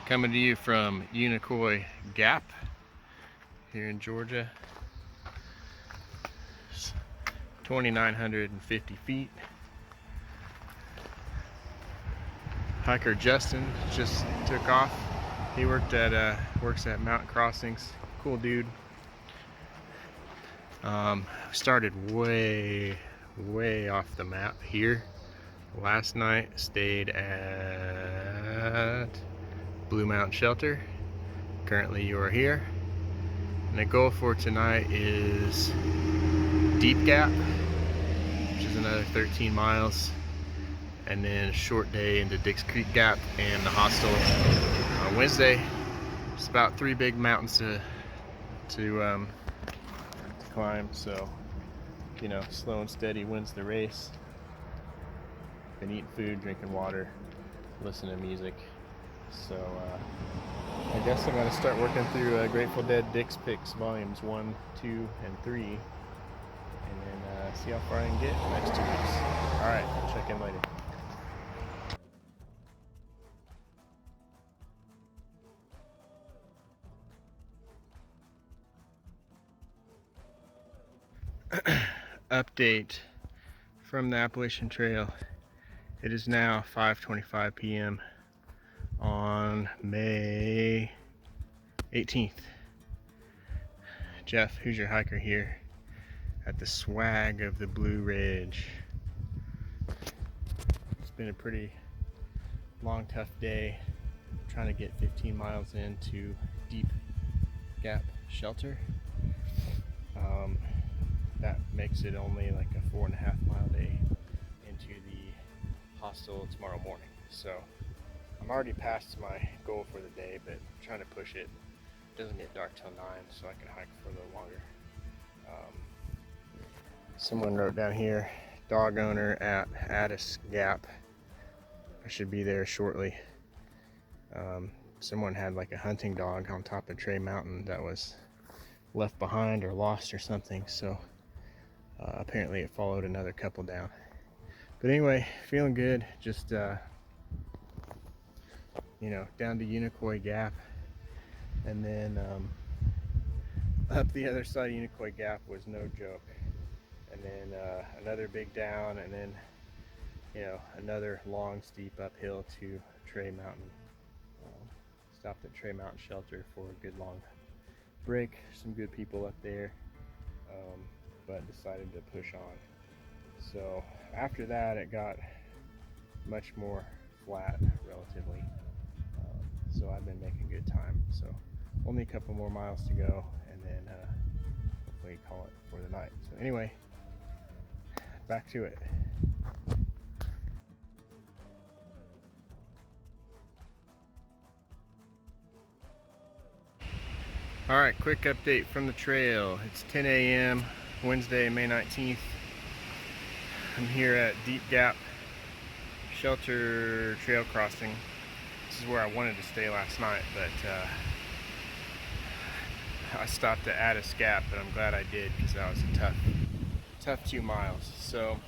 Coming to you from Unicoi Gap here in Georgia. It's 2,950 feet. Hiker Justin just took off. He works at Mountain Crossings. Cool dude. Started way off the map here. Last night stayed at Blue Mountain Shelter. Currently you are here. And the goal for tonight is Deep Gap, which is another 13 miles. And then a short day into Dix Creek Gap and the Hostel on Wednesday. It's about 3 big mountains to climb, so you know, slow and steady wins the race. Been eating food, drinking water, listening to music. So I guess I'm gonna start working through Grateful Dead Dix Picks volumes 1, 2, and 3, and then see how far I can get in the next 2 weeks. All right, I'll check in later. Update from the Appalachian Trail. It is now 5:25 p.m. on May 18th. Jeff, who's your hiker here at the swag of the Blue Ridge. It's been a pretty long, tough day trying to get 15 miles into Deep Gap Shelter. That makes it only like a 4.5 mile day into the hostel tomorrow morning. So I'm already past my goal for the day, but I'm trying to push it. It doesn't get dark till 9, so I can hike for a little longer. Someone wrote down here, dog owner at Addis Gap. I should be there shortly. Someone had like a hunting dog on top of Trey Mountain that was left behind or lost or something, so apparently it followed another couple down. But anyway, feeling good. Just you know, down to Unicoi Gap, and then up the other side of Unicoi Gap was no joke. And then another big down, and then you know, another long steep uphill to Trey Mountain. Stopped at Trey Mountain Shelter for a good long break. Some good people up there, but decided to push on. So after that it got much more flat relatively, so I've been making good time. So only a couple more miles to go, and then hopefully call it for the night. So anyway, back to it. All right, quick update from the trail. It's 10 a.m. Wednesday, May 19th. I'm here at Deep Gap Shelter Trail Crossing. This is where I wanted to stay last night, but I stopped at Addis Gap, but I'm glad I did because that was a tough 2 miles. So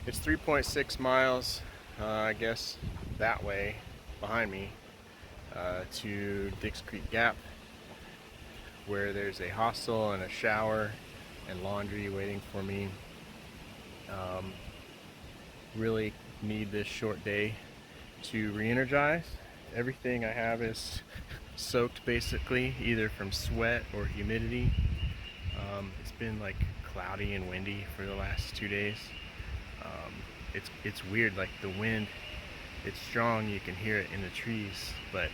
it's 3.6 miles, I guess, that way behind me to Dix Creek Gap, where there's a hostel and a shower and laundry waiting for me. Really need this short day to re-energize. Everything I have is soaked basically, either from sweat or humidity. It's been like cloudy and windy for the last 2 days. It's weird, like the wind, it's strong, you can hear it in the trees, but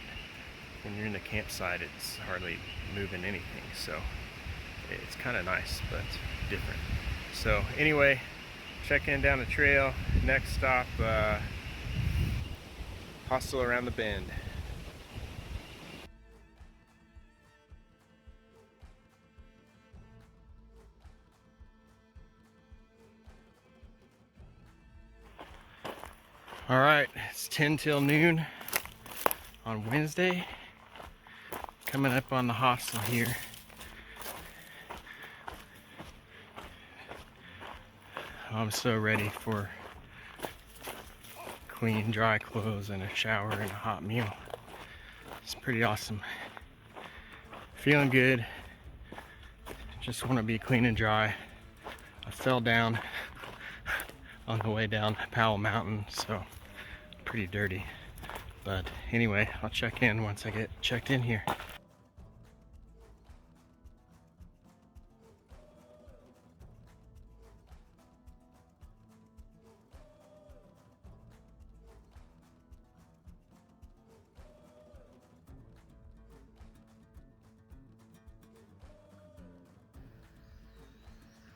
when you're in the campsite it's hardly moving anything, so it's kind of nice but different. So anyway, checking down the trail. Next stop, Hostel Around The Bend. All right, it's 10 till noon on Wednesday. Coming up on the hostel here. I'm so ready for clean, dry clothes and a shower and a hot meal. It's pretty awesome. Feeling good. Just want to be clean and dry. I fell down on the way down Powell Mountain, so pretty dirty. But anyway, I'll check in once I get checked in here.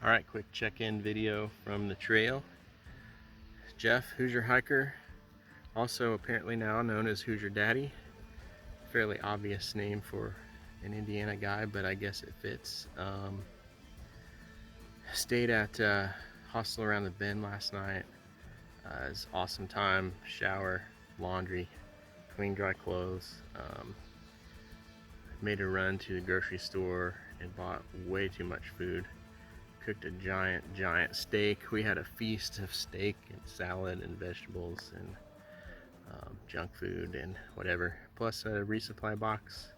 All right, quick check-in video from the trail. Jeff, Hoosier hiker, also apparently now known as Hoosier Daddy. Fairly obvious name for an Indiana guy, but I guess it fits. Stayed at Hostel Around The Bend last night. It was an awesome time. Shower, laundry, clean dry clothes. Made a run to the grocery store and bought way too much food. Cooked a giant steak. We had a feast of steak and salad and vegetables and junk food and whatever, plus a resupply box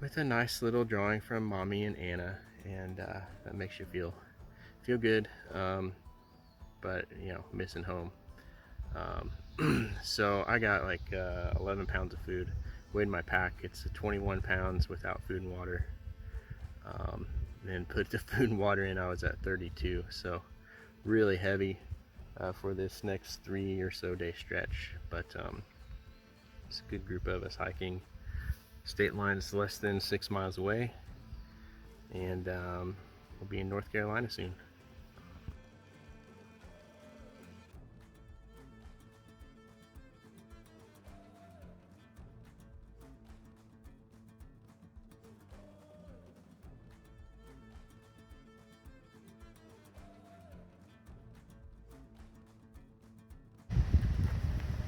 with a nice little drawing from Mommy and Anna, and that makes you feel good, but you know, missing home. So I got like 11 pounds of food. Weighed my pack, it's 21 pounds without food and water. And put the food and water in, I was at 32, so really heavy for this next 3 or so day stretch. But it's a good group of us hiking. State line is less than 6 miles away, and we'll be in North Carolina soon.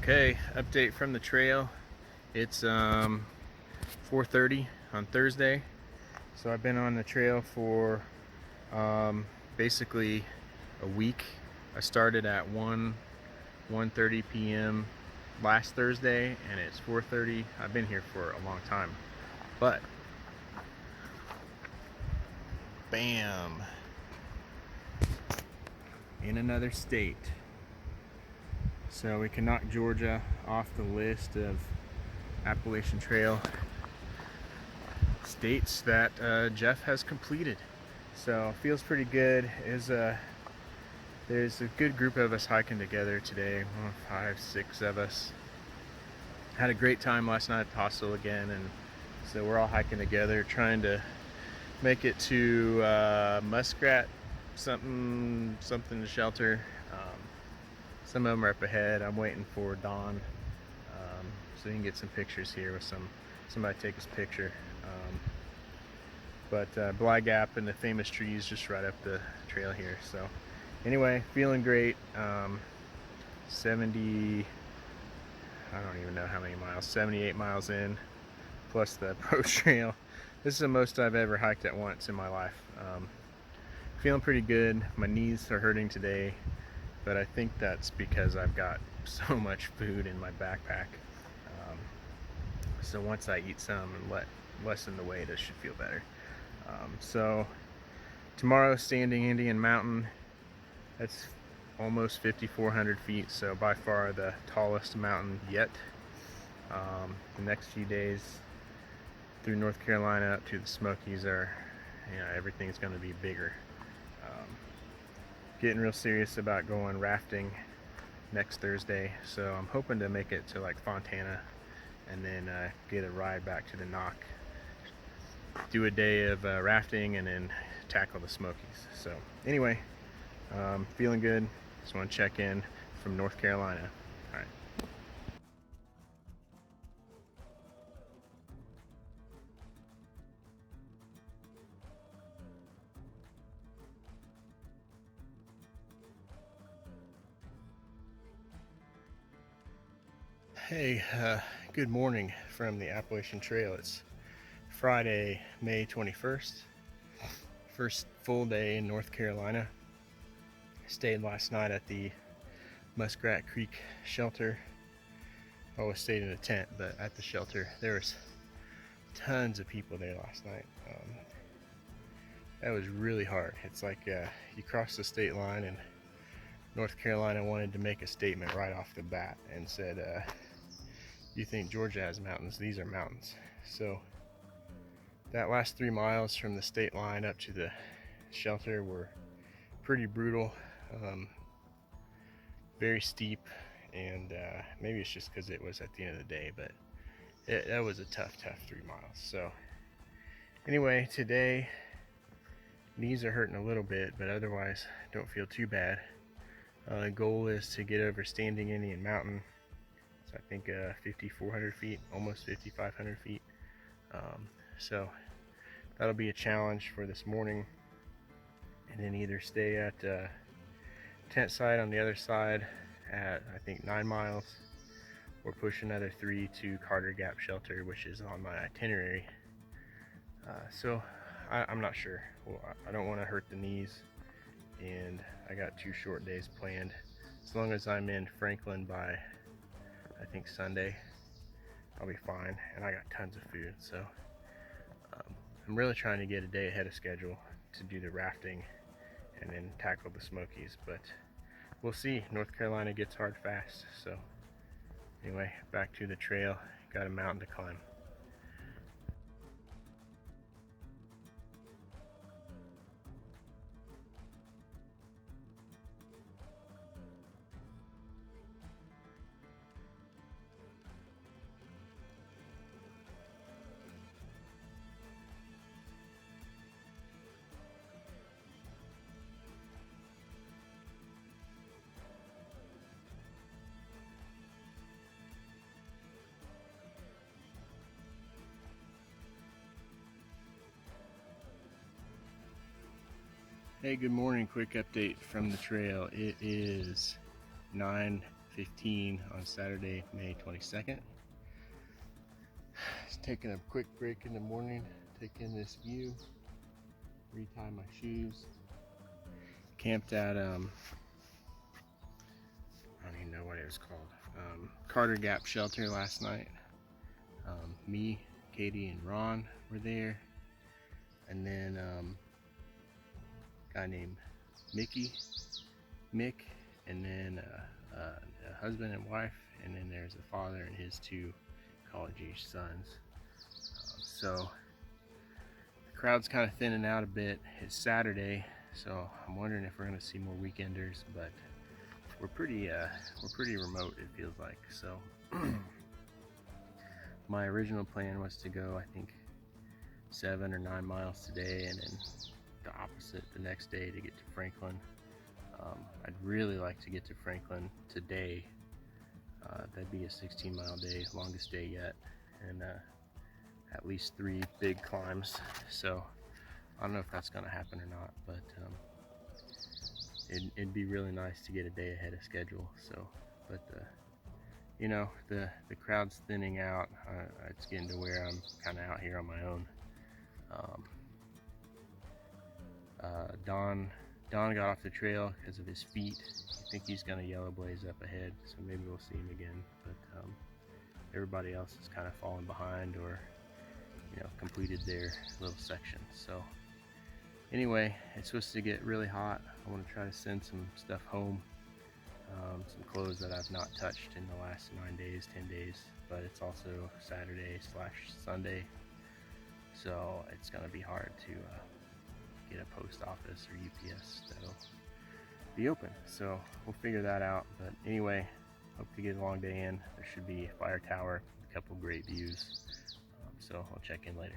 Okay, update from the trail. It's 4:30 on Thursday, so I've been on the trail for basically a week. I started at 1:30 p.m. last Thursday, and it's 4:30. I've been here for a long time, but bam, in another state. So we can knock Georgia off the list of Appalachian Trail states that Jeff has completed. So feels pretty good. There's a good group of us hiking together today, 5, 6 of us. Had a great time last night at the hostel again, and so we're all hiking together, trying to make it to Muskrat something to shelter. Some of them are up ahead. I'm waiting for dawn, so you can get some pictures here with somebody take his picture. But Bly Gap and the famous trees just right up the trail here. So anyway, feeling great. 70, I don't even know how many miles, 78 miles in, plus the approach trail. This is the most I've ever hiked at once in my life. Feeling pretty good. My knees are hurting today, but I think that's because I've got so much food in my backpack. So once I eat some and lessen the weight, I should feel better. So tomorrow, Standing Indian Mountain. That's almost 5,400 feet, so by far the tallest mountain yet. The next few days through North Carolina up to the Smokies are, you know, everything's going to be bigger. Getting real serious about going rafting next Thursday, so I'm hoping to make it to like Fontana and then get a ride back to the Knock, do a day of rafting, and then tackle the Smokies. So anyway, feeling good. Just want to check in from North Carolina. All right. Hey, good morning from the Appalachian Trail. It's Friday, May 21st. First full day in North Carolina. Stayed last night at the Muskrat Creek shelter always stayed in a tent, but at the shelter there was tons of people there last night. That was really hard. It's like you cross the state line, and North Carolina wanted to make a statement right off the bat and said, you think Georgia has mountains? These are mountains. So that last 3 miles from the state line up to the shelter were pretty brutal, very steep, and maybe it's just because it was at the end of the day, but that was a tough 3 miles. So anyway, today knees are hurting a little bit, but otherwise don't feel too bad. The goal is to get over Standing Indian Mountain. So I think 5,400 feet, almost 5,500 feet. So that'll be a challenge for this morning, and then either stay at tent site on the other side at I think 9 miles, or push another 3 to Carter Gap Shelter, which is on my itinerary. So I'm not sure. Well, I don't want to hurt the knees, and I got 2 short days planned. As long as I'm in Franklin by I think Sunday, I'll be fine, and I got tons of food. So I'm really trying to get a day ahead of schedule to do the rafting and then tackle the Smokies, but we'll see. North Carolina gets hard fast. So anyway, back to the trail. Got a mountain to climb. Hey, good morning. Quick update from the trail. It is 9:15 on Saturday, May 22nd. Just taking a quick break in the morning, take in this view, retie my shoes. Camped at I don't even know what it was called, Carter Gap Shelter last night. Me, Katie, and Ron were there, and then guy named Mick, and then a husband and wife, and then there's a father and his 2 college-age sons. So the crowd's kind of thinning out a bit. It's Saturday, so I'm wondering if we're going to see more weekenders, but we're pretty remote, it feels like. So my original plan was to go, I think, 7 or 9 miles today, and then the opposite the next day to get to Franklin. I'd really like to get to Franklin today. That'd be a 16-mile day, longest day yet, and at least 3 big climbs. So I don't know if that's gonna happen or not, but it'd be really nice to get a day ahead of schedule. So, but you know, the crowd's thinning out. It's getting to where I'm kind of out here on my own. Don got off the trail because of his feet. I think he's gonna yellow blaze up ahead, so maybe we'll see him again. But everybody else is kind of falling behind, or completed their little section. So anyway, it's supposed to get really hot. I want to try to send some stuff home, some clothes that I've not touched in the last 9 days, 10 days. But it's also Saturday/Sunday, so it's gonna be hard to get a post office or UPS that'll be open. So we'll figure that out. But anyway, hope to get a long day in. There should be a fire tower, a couple great views. So I'll check in later.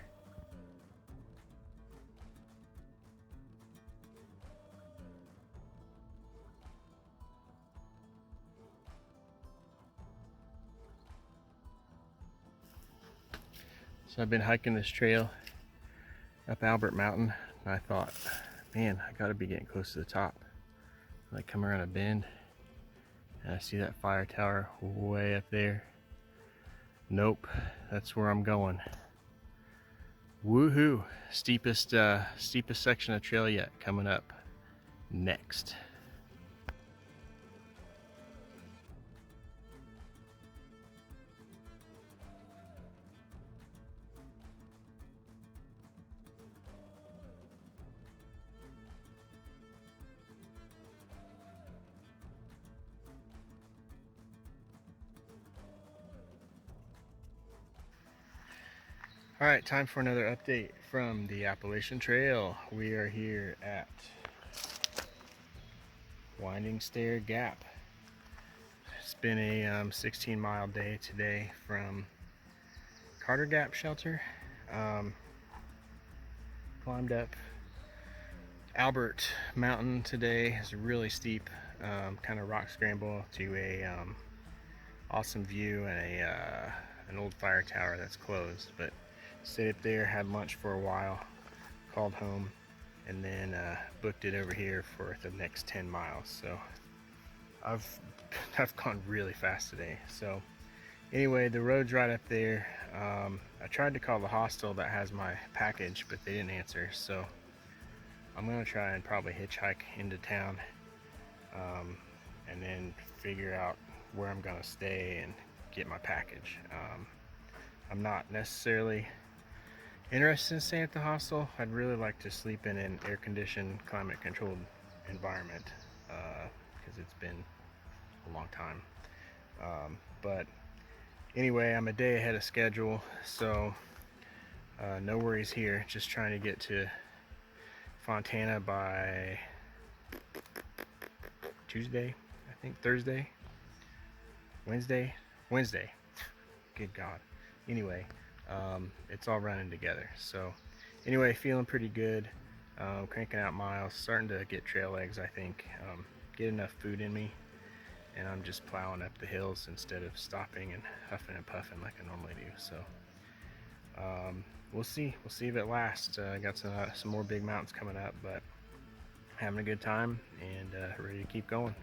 So I've been hiking this trail up Albert Mountain, and I thought, man, I gotta be getting close to the top. I come around a bend, and I see that fire tower way up there. Nope, that's where I'm going. Woohoo! Steepest section of trail yet coming up next. Alright, time for another update from the Appalachian Trail. We are here at Winding Stair Gap. It's been a 16-mile day today from Carter Gap Shelter. Climbed up Albert Mountain today. It's a really steep kind of rock scramble to a awesome view and an old fire tower that's closed. But stayed up there, had lunch for a while, called home, and then booked it over here for the next 10 miles. So I've gone really fast today. So anyway, the road's right up there. I tried to call the hostel that has my package, but they didn't answer. So I'm gonna try and probably hitchhike into town and then figure out where I'm gonna stay and get my package. I'm not necessarily interested in staying at the hostel. I'd really like to sleep in an air-conditioned, climate-controlled environment because it's been a long time. But anyway, I'm a day ahead of schedule, so no worries here. Just trying to get to Fontana by Tuesday, I think Thursday, Wednesday. Good God. Anyway, it's all running together. So anyway, feeling pretty good. Cranking out miles, starting to get trail legs, I think. Get enough food in me, and I'm just plowing up the hills instead of stopping and huffing and puffing like I normally do. So we'll see if it lasts. I got some more big mountains coming up, but having a good time and ready to keep going.